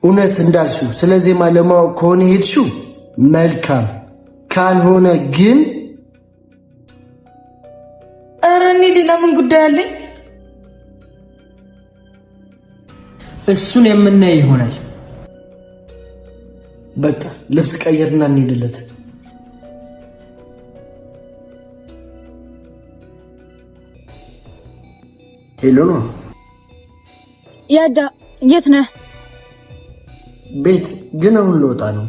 እውነት እንዳልሽው ስለዚህ ማለማው ከሆነ ሄድሽው መልካም፣ ካልሆነ ግን ኧረ እኔ ሌላ ምን ጉዳይ አለኝ? እሱን የምናይ ይሆናል። በቃ ልብስ ቀይርና እንሂድለት። ሄሎ ነው ያዳ፣ የት ነህ? ቤት ግን አሁን ልወጣ ነው።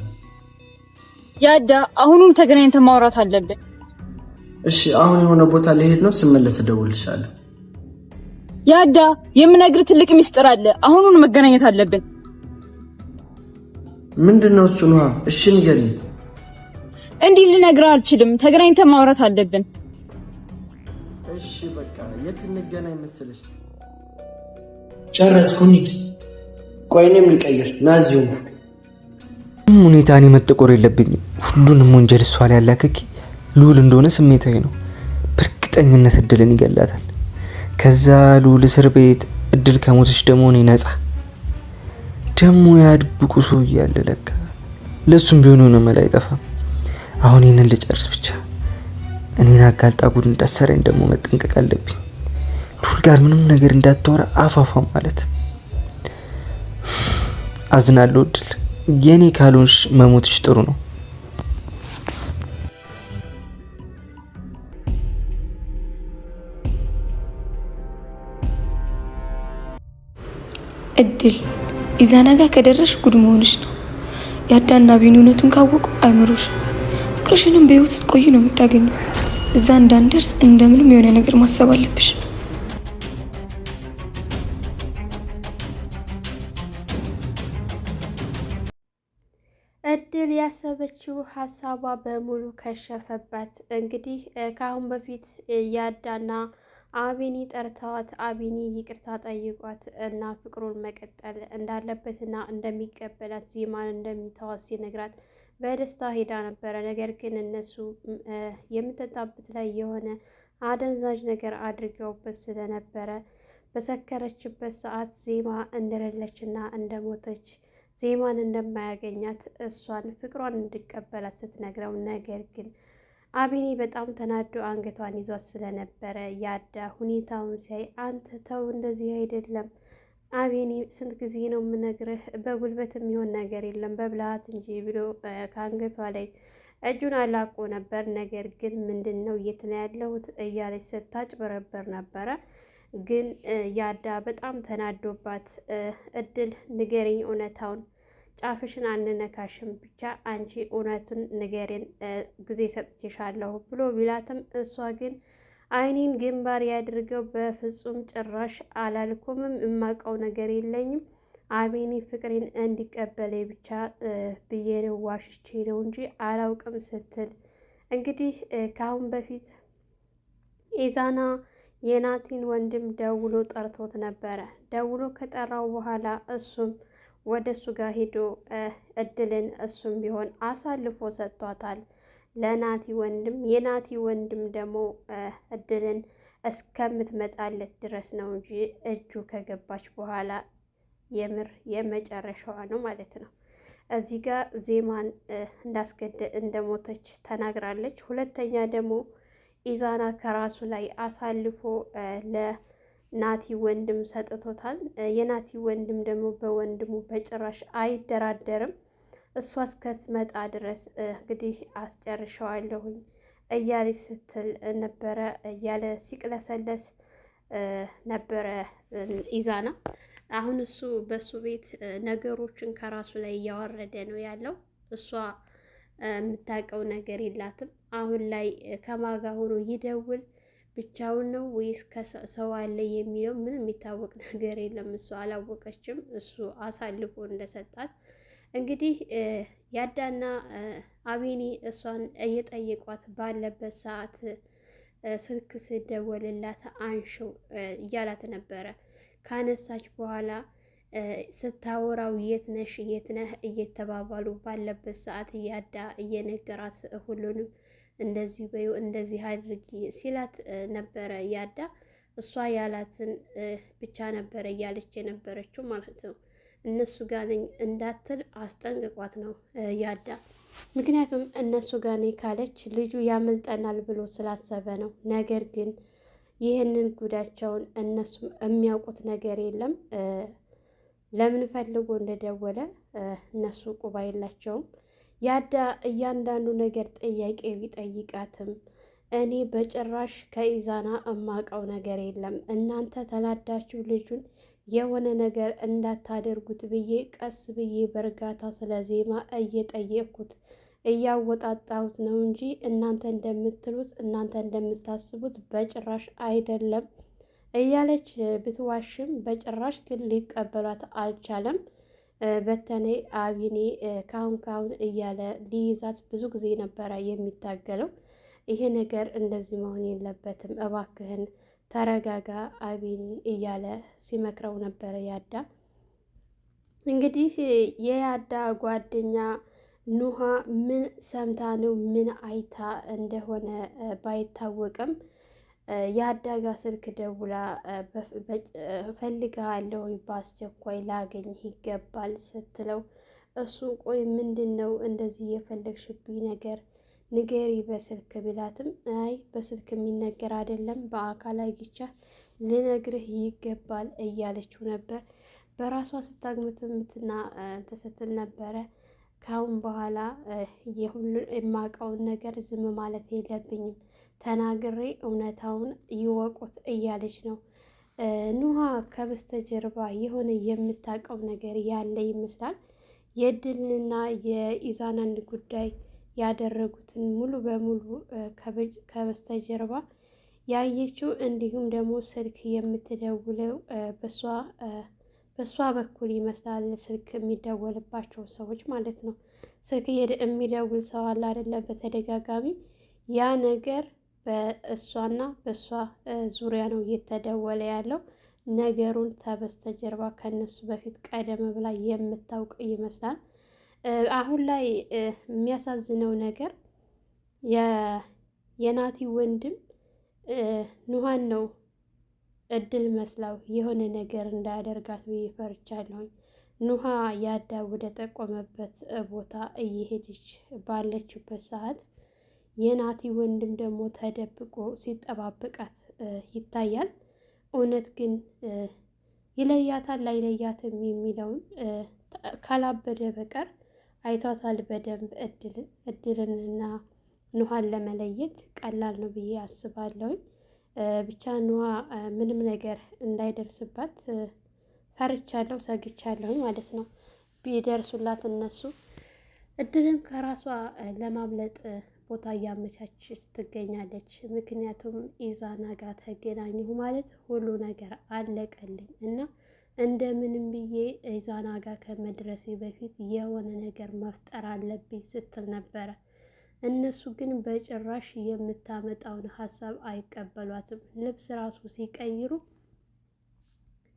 ያዳ፣ አሁኑን ተገናኝተን ማውራት አለብን። እሺ፣ አሁን የሆነ ቦታ ልሄድ ነው። ስመለስ እደውልልሻለሁ። ያዳ፣ የምነግርህ ትልቅ ሚስጥር አለ። አሁኑን መገናኘት አለብን። ምንድነው እሱ? ነው? እሺ ንገሪኝ። እንዲህ ልነግርህ አልችልም። ተገናኝተን ማውራት አለብን። እሺ በቃ የት እንገናኝ መሰለሽ? ጨረስኩ። እንሂድ። ቆይ እኔም ልቀይር። ናዚው ሁኔታ እኔ መጠቆር የለብኝም። ሁሉንም ወንጀል እሷ ላይ ያላከኪ ልዑል እንደሆነ ስሜታዊ ነው። በእርግጠኝነት እድልን ይገላታል። ከዛ ልዑል እስር ቤት፣ እድል ከሞተች ደግሞ እኔ ነፃ። ደግሞ ያድብቁ ሰው እያለ ለካ ለሱም ቢሆን የሆነ መላ አይጠፋም። አሁን ይሄንን ልጨርስ ብቻ። እኔን አጋልጣ ጉድ እንዳሰረኝ ደግሞ መጠንቀቅ አለብኝ። ልዑል ጋር ምንም ነገር እንዳታወራ አፋፋ ማለት። አዝናለሁ እድል፣ የኔ ካልሆንሽ መሞትሽ ጥሩ ነው። እድል ኢዛና ጋር ከደረሽ ጉድ መሆንሽ ነው። ያዳና ቢኒ እውነቱን ካወቁ አይምሩሽ። ፍቅርሽንም በህይወት ስትቆይ ነው የምታገኘው። እዛ እንዳንደርስ እንደምንም የሆነ ነገር ማሰብ አለብሽ። እድል ያሰበችው ሀሳቧ በሙሉ ከሸፈባት። እንግዲህ ከአሁን በፊት ያዳና አቢኒ ጠርተዋት አቢኒ ይቅርታ ጠይቋት እና ፍቅሩን መቀጠል እንዳለበትና እንደሚቀበላት ዜማን እንደሚተዋት ሲነግራት በደስታ ሄዳ ነበረ። ነገር ግን እነሱ የምትጠጣበት ላይ የሆነ አደንዛዥ ነገር አድርገውበት ስለነበረ በሰከረችበት ሰዓት ዜማ እንደሌለችና እንደሞተች ዜማን እንደማያገኛት እሷን ፍቅሯን እንዲቀበላት ስትነግረው፣ ነገር ግን አቢኒ በጣም ተናዶ አንገቷን ይዟት ስለነበረ ያዳ ሁኔታውን ሲያይ አንተ ተው እንደዚህ አይደለም አቢኒ፣ ስንት ጊዜ ነው የምነግርህ፣ በጉልበት የሚሆን ነገር የለም በብልሃት እንጂ ብሎ ከአንገቷ ላይ እጁን አላቆ ነበር። ነገር ግን ምንድን ነው የት ነው ያለሁት እያለች ስታጭበረበር ነበረ። ግን ያዳ በጣም ተናዶባት እድል ንገሪኝ እውነታውን፣ ጫፍሽን አንነካሽም፣ ብቻ አንቺ እውነቱን ንገሪን ጊዜ ሰጥቼሻለሁ ብሎ ቢላትም እሷ ግን አይኔን ግንባር ያድርገው በፍጹም ጭራሽ አላልኩምም፣ የማውቀው ነገር የለኝም፣ አቢኒ ፍቅሬን እንዲቀበለኝ ብቻ ብዬ ነው ዋሽቼ ነው እንጂ አላውቅም ስትል እንግዲህ ከአሁን በፊት ኢዛና የናቲን ወንድም ደውሎ ጠርቶት ነበረ። ደውሎ ከጠራው በኋላ እሱም ወደ እሱ ጋር ሄዶ እድልን እሱም ቢሆን አሳልፎ ሰጥቷታል ለናቲ ወንድም። የናቲ ወንድም ደግሞ እድልን እስከምትመጣለት ድረስ ነው እንጂ እጁ ከገባች በኋላ የምር የመጨረሻዋ ነው ማለት ነው። እዚህ ጋር ዜማን እንደሞተች ተናግራለች። ሁለተኛ ደግሞ ኢዛና ከራሱ ላይ አሳልፎ ለናቲ ወንድም ሰጥቶታል። የናቲ ወንድም ደግሞ በወንድሙ በጭራሽ አይደራደርም። እሷ እስከትመጣ ድረስ እንግዲህ አስጨርሸዋለሁኝ እያለች ስትል ነበረ፣ እያለ ሲቅለሰለስ ነበረ ኢዛና። አሁን እሱ በሱ ቤት ነገሮችን ከራሱ ላይ እያወረደ ነው ያለው። እሷ የምታውቀው ነገር የላትም። አሁን ላይ ከማጋ ሆኖ ይደውል ብቻውን ነው ወይስ ከሰው አለ የሚለው ምንም የሚታወቅ ነገር የለም። እሷ አላወቀችም፣ እሱ አሳልፎ እንደሰጣት። እንግዲህ ያዳና አቢኒ እሷን እየጠየቋት ባለበት ሰዓት ስልክ ስደወልላት አንሺው እያላት ነበረ። ካነሳች በኋላ ስታወራው የት ነሽ የት ነህ እየተባባሉ ባለበት ሰዓት ያዳ እየነገራት ሁሉንም እንደዚህ በዩ እንደዚህ አድርጊ ሲላት ነበረ። ያዳ እሷ ያላትን ብቻ ነበረ እያለች የነበረችው ማለት ነው። እነሱ ጋር ነኝ እንዳትል አስጠንቅቋት ነው ያዳ። ምክንያቱም እነሱ ጋር ነኝ ካለች ልጁ ያመልጠናል ብሎ ስላሰበ ነው። ነገር ግን ይህንን ጉዳቸውን እነሱም የሚያውቁት ነገር የለም። ለምን ፈልጎ እንደደወለ እነሱ ቁባ የላቸውም። ያዳ እያንዳንዱ ነገር ጥያቄ ቢጠይቃትም እኔ በጭራሽ ከኢዛና እማቀው ነገር የለም፣ እናንተ ተናዳችሁ ልጁን የሆነ ነገር እንዳታደርጉት ብዬ ቀስ ብዬ በእርጋታ ስለ ዜማ እየጠየቅኩት እያወጣጣሁት ነው እንጂ እናንተ እንደምትሉት እናንተ እንደምታስቡት በጭራሽ አይደለም እያለች ብትዋሽም በጭራሽ ግን ሊቀበሏት አልቻለም። በተለይ አቢኔ ካሁን ካሁን እያለ ሊይዛት ብዙ ጊዜ ነበረ የሚታገለው። ይሄ ነገር እንደዚህ መሆን የለበትም እባክህን ተረጋጋ አቢኒ እያለ ሲመክረው ነበረ ያዳ። እንግዲህ የያዳ ጓደኛ ኑሃ ምን ሰምታ ነው ምን አይታ እንደሆነ ባይታወቅም ያዳ ጋር ስልክ ደውላ ፈልጋለሁ በአስቸኳይ ላገኝህ ይገባል ስትለው እሱ ቆይ ምንድን ነው እንደዚህ የፈለግሽብኝ ነገር ንገሪ በስልክ ቢላትም አይ በስልክ የሚነገር አይደለም በአካል አይቻ ልነግርህ ይገባል እያለችው ነበር። በራሷ ስታግምትምትና ተስትል ነበረ። ካሁን በኋላ የሁሉ የማውቀውን ነገር ዝም ማለት የለብኝም ተናግሬ እውነታውን ይወቁት እያለች ነው። ኑሃ ከበስተጀርባ የሆነ የምታውቀው ነገር ያለ ይመስላል። የድልና የኢዛናን ጉዳይ ያደረጉትን ሙሉ በሙሉ ከበስተጀርባ ያየችው እንዲሁም ደግሞ ስልክ የምትደውለው በሷ በኩል ይመስላል። ስልክ የሚደወልባቸው ሰዎች ማለት ነው። ስልክ የሚደውል ሰው አለ አይደለ? በተደጋጋሚ ያ ነገር በእሷና በእሷ ዙሪያ ነው እየተደወለ ያለው። ነገሩን ከበስተጀርባ ከነሱ በፊት ቀደም ብላ የምታውቅ ይመስላል። አሁን ላይ የሚያሳዝነው ነገር የናቲ ወንድም ኑሃን ነው እድል መስላው የሆነ ነገር እንዳያደርጋት ብዬ ፈርቻለሁኝ። ኑሃ ያዳ ወደ ጠቆመበት ቦታ እየሄደች ባለችበት ሰዓት የናቲ ወንድም ደግሞ ተደብቆ ሲጠባበቃት ይታያል። እውነት ግን ይለያታል አይለያትም የሚለውን ካላበደ በቀር አይቷታል በደንብ እድልንና ኑሃን ለመለየት ቀላል ነው ብዬ አስባለሁኝ። ብቻ ኑሃ ምንም ነገር እንዳይደርስባት ፈርቻለሁ፣ ሰግቻለሁኝ ማለት ነው። ቢደርሱላት እነሱ እድልን ከራሷ ለማምለጥ ቦታ እያመቻቸች ትገኛለች። ምክንያቱም ኢዛና ጋር ተገናኘሁ ማለት ሁሉ ነገር አለቀልኝ እና እንደምንም ብዬ ኢዛና ጋር ከመድረሴ በፊት የሆነ ነገር መፍጠር አለብኝ ስትል ነበረ። እነሱ ግን በጭራሽ የምታመጣውን ሀሳብ አይቀበሏትም። ልብስ ራሱ ሲቀይሩ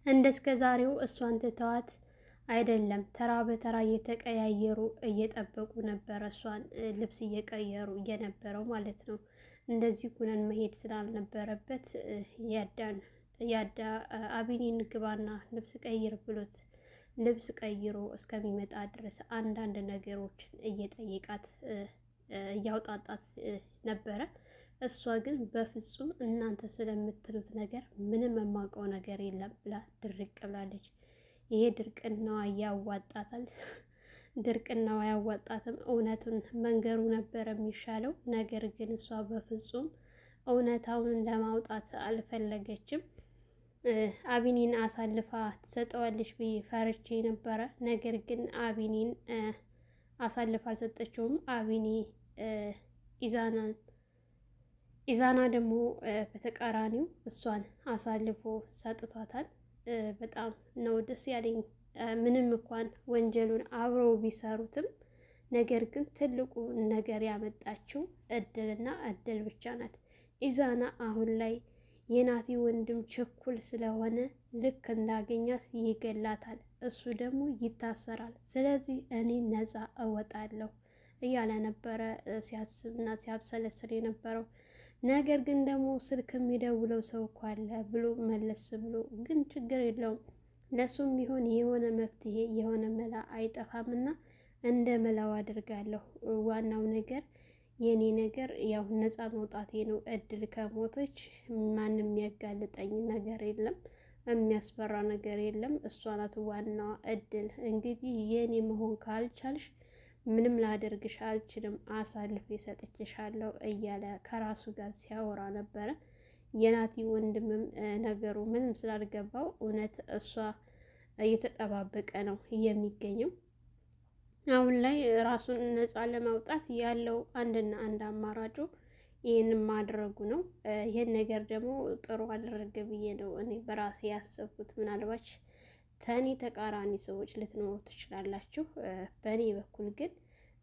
እንደስከ ዛሬው እሷን ትተዋት አይደለም፣ ተራ በተራ እየተቀያየሩ እየጠበቁ ነበረ እሷን ልብስ እየቀየሩ እየነበረው ማለት ነው። እንደዚህ ጉነን መሄድ ስላልነበረበት ያዳ አቢኒን ግባና ልብስ ቀይር ብሎት ልብስ ቀይሮ እስከሚመጣ ድረስ አንዳንድ ነገሮችን እየጠየቃት እያውጣጣት ነበረ። እሷ ግን በፍጹም እናንተ ስለምትሉት ነገር ምንም የማውቀው ነገር የለም ብላ ድርቅ ብላለች። ይሄ ድርቅናዋ ያዋጣታል። ድርቅናዋ ያዋጣትም እውነቱን መንገሩ ነበር የሚሻለው። ነገር ግን እሷ በፍጹም እውነታውን ለማውጣት አልፈለገችም። አቢኒን አሳልፋ ትሰጠዋለች ብዬ ፈርቼ ነበረ። ነገር ግን አቢኒን አሳልፋ አልሰጠችውም። አቢኒ ኢዛና ደግሞ በተቃራኒው እሷን አሳልፎ ሰጥቷታል። በጣም ነው ደስ ያለኝ። ምንም እንኳን ወንጀሉን አብረው ቢሰሩትም ነገር ግን ትልቁ ነገር ያመጣችው እድልና እድል ብቻ ናት። ኢዛና አሁን ላይ የናቲ ወንድም ችኩል ስለሆነ ልክ እንዳገኛት ይገላታል፣ እሱ ደግሞ ይታሰራል። ስለዚህ እኔ ነፃ እወጣለሁ እያለ ነበረ ሲያስብና ሲያብሰለስል የነበረው። ነገር ግን ደግሞ ስልክ የሚደውለው ሰው እኮ አለ ብሎ መለስ ብሎ ግን ችግር የለውም ለሱም ቢሆን የሆነ መፍትሄ የሆነ መላ አይጠፋምና እንደ መላው አድርጋለሁ። ዋናው ነገር የኔ ነገር ያው ነፃ መውጣቴ ነው። እድል ከሞተች ማንም የሚያጋልጠኝ ነገር የለም፣ የሚያስፈራ ነገር የለም። እሷ ናት ዋናዋ እድል። እንግዲህ የኔ መሆን ካልቻልሽ ምንም ላደርግሽ አልችልም፣ አሳልፌ ሰጥቼሻለሁ እያለ ከራሱ ጋር ሲያወራ ነበረ። የናቲ ወንድምም ነገሩ ምንም ስላልገባው እውነት እሷ እየተጠባበቀ ነው የሚገኘው። አሁን ላይ ራሱን ነፃ ለማውጣት ያለው አንድና አንድ አማራጩ ይህን ማድረጉ ነው። ይህን ነገር ደግሞ ጥሩ አደረገ ብዬ ነው እኔ በራሴ ያሰብኩት። ምናልባች ተኔ ተቃራኒ ሰዎች ልትኖሩ ትችላላችሁ። በእኔ በኩል ግን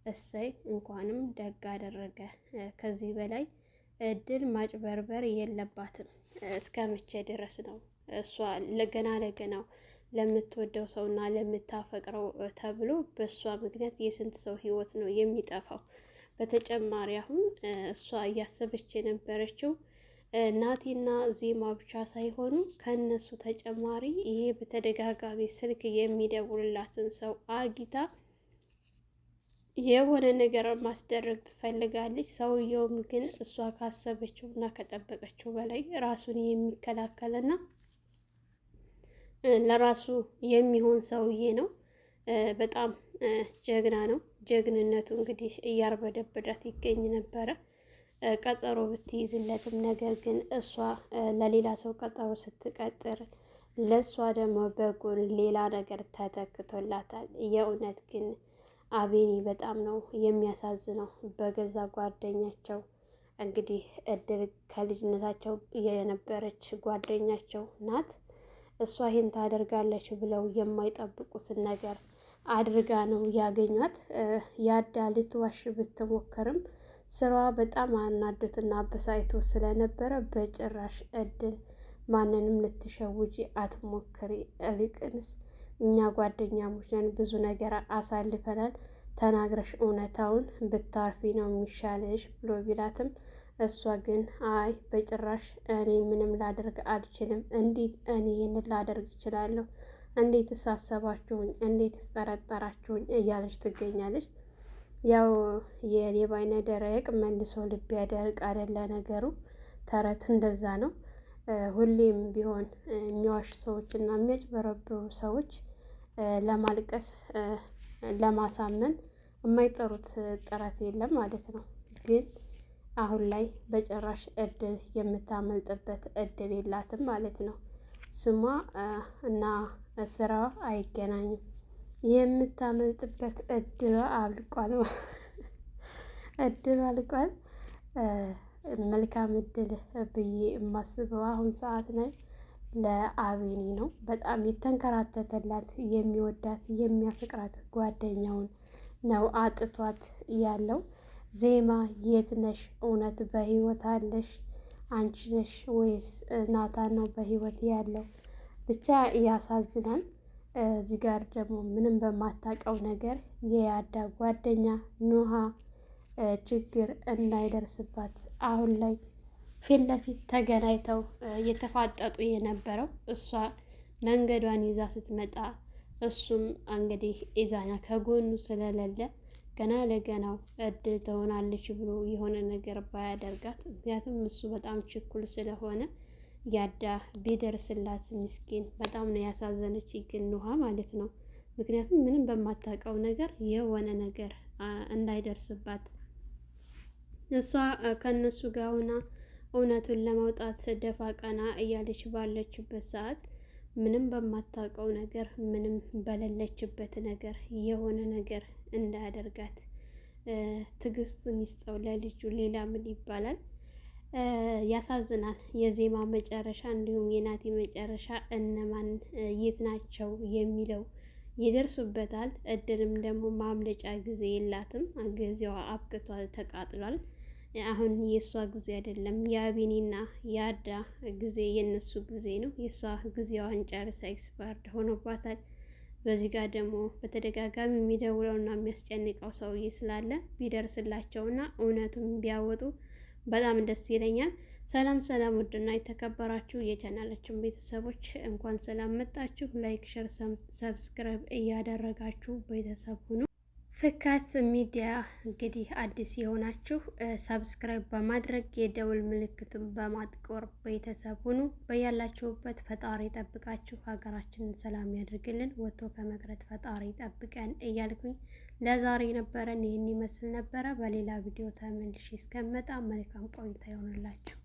እሰይ እንኳንም ደግ አደረገ። ከዚህ በላይ እድል ማጭበርበር የለባትም። እስከ መቼ ድረስ ነው እሷ ለገናው ለምትወደው ሰውና ለምታፈቅረው ተብሎ በእሷ ምክንያት የስንት ሰው ህይወት ነው የሚጠፋው? በተጨማሪ አሁን እሷ እያሰበች የነበረችው ናቲና ዜማ ብቻ ሳይሆኑ ከነሱ ተጨማሪ ይሄ በተደጋጋሚ ስልክ የሚደውልላትን ሰው አጊታ የሆነ ነገር ማስደረግ ትፈልጋለች። ሰውየውም ግን እሷ ካሰበችው እና ከጠበቀችው በላይ ራሱን የሚከላከልና ለራሱ የሚሆን ሰውዬ ነው። በጣም ጀግና ነው። ጀግንነቱ እንግዲህ እያርበደበዳት ይገኝ ነበረ። ቀጠሮ ብትይዝለትም ነገር ግን እሷ ለሌላ ሰው ቀጠሮ ስትቀጥር ለእሷ ደግሞ በጎን ሌላ ነገር ተተክቶላታል። የእውነት ግን አቤኒ በጣም ነው የሚያሳዝነው። በገዛ ጓደኛቸው እንግዲህ እድል ከልጅነታቸው የነበረች ጓደኛቸው ናት። እሷ ይህን ታደርጋለች ብለው የማይጠብቁትን ነገር አድርጋ ነው ያገኟት። ያዳ ልትዋሽ ብትሞክርም ስራዋ በጣም አናዶትና አበሳይቶ ስለነበረ በጭራሽ እድል ማንንም ልትሸውጂ አትሞክሪ፣ እልቅንስ እኛ ጓደኛሞች ነን፣ ብዙ ነገር አሳልፈናል፣ ተናግረሽ እውነታውን ብታርፊ ነው የሚሻለሽ ብሎ ቢላትም እሷ ግን አይ በጭራሽ እኔ ምንም ላደርግ አልችልም። እንዴት እኔ ይህንን ላደርግ እችላለሁ? እንዴት እሳሰባችሁኝ? እንዴት እስጠረጠራችሁኝ? እያለች ትገኛለች። ያው የሌባ አይነ ደረቅ መልሶ ልብ ያደርቅ አይደለ ነገሩ። ተረቱ እንደዛ ነው። ሁሌም ቢሆን የሚዋሽ ሰዎች እና የሚያጭበረብሩ ሰዎች ለማልቀስ ለማሳመን የማይጠሩት ጥረት የለም ማለት ነው። ግን አሁን ላይ በጭራሽ እድል የምታመልጥበት እድል የላትም ማለት ነው። ስሟ እና ስራዋ አይገናኝም። የምታመልጥበት እድሏ አልቋል። እድል አልቋል። መልካም እድል ብዬ የማስበው አሁን ሰዓት ላይ ለአቤኒ ነው። በጣም የተንከራተተላት የሚወዳት የሚያፈቅራት ጓደኛውን ነው አጥቷት ያለው። ዜማ የት ነሽ? እውነት በህይወት አለሽ? አንቺ ነሽ ወይስ ናታን ነው በህይወት ያለው? ብቻ ያሳዝናል። እዚህ ጋር ደግሞ ምንም በማታውቀው ነገር የያዳ ጓደኛ ኑሃ ችግር እንዳይደርስባት አሁን ላይ ፊት ለፊት ተገናኝተው እየተፋጠጡ የነበረው እሷ መንገዷን ይዛ ስትመጣ እሱም እንግዲህ ኢዛና ከጎኑ ስለሌለ ገና ለገናው እድል ትሆናለች ብሎ የሆነ ነገር ባያደርጋት፣ ምክንያቱም እሱ በጣም ችኩል ስለሆነ ያዳ ቢደርስላት ምስኪን በጣም ነው ያሳዘነች። ግን ውሃ ማለት ነው። ምክንያቱም ምንም በማታውቀው ነገር የሆነ ነገር እንዳይደርስባት እሷ ከነሱ ጋር ሆና እውነቱን ለማውጣት ደፋ ቀና እያለች ባለችበት ሰዓት ምንም በማታውቀው ነገር ምንም በሌለችበት ነገር የሆነ ነገር እንዳያደርጋት ትዕግስቱን ይስጠው ለልጁ። ሌላ ምን ይባላል? ያሳዝናል። የዜማ መጨረሻ እንዲሁም የናቲ መጨረሻ እነማን የት ናቸው የሚለው ይደርሱበታል። እድልም ደግሞ ማምለጫ ጊዜ የላትም። ጊዜዋ አብቅቷል፣ ተቃጥሏል። አሁን የእሷ ጊዜ አይደለም፣ የአቤኒና የአዳ ጊዜ የነሱ ጊዜ ነው። የእሷ ጊዜዋን ጨርሳ ኤክስፓርድ ሆኖባታል። በዚህ ጋር ደግሞ በተደጋጋሚ የሚደውለውና የሚያስጨንቀው ሰውዬ ስላለ ቢደርስላቸውና እውነቱን ቢያወጡ በጣም ደስ ይለኛል። ሰላም ሰላም፣ ውድና የተከበራችሁ የቻናላችን ቤተሰቦች እንኳን ሰላም መጣችሁ። ላይክ፣ ሸር፣ ሰብስክራይብ እያደረጋችሁ ቤተሰብ ሁኑ። ፍካት ሚዲያ እንግዲህ አዲስ የሆናችሁ ሰብስክራይብ በማድረግ የደውል ምልክቱን በማጥቆር ቤተሰብ ሁኑ። በያላችሁበት ፈጣሪ ጠብቃችሁ ሀገራችንን ሰላም ያድርግልን፣ ወጥቶ ከመቅረት ፈጣሪ ጠብቀን እያልኩኝ ለዛሬ ነበረን ይህን ይመስል ነበረ። በሌላ ቪዲዮ ተመልሼ እስከመጣ መልካም ቆይታ ይሆንላችሁ።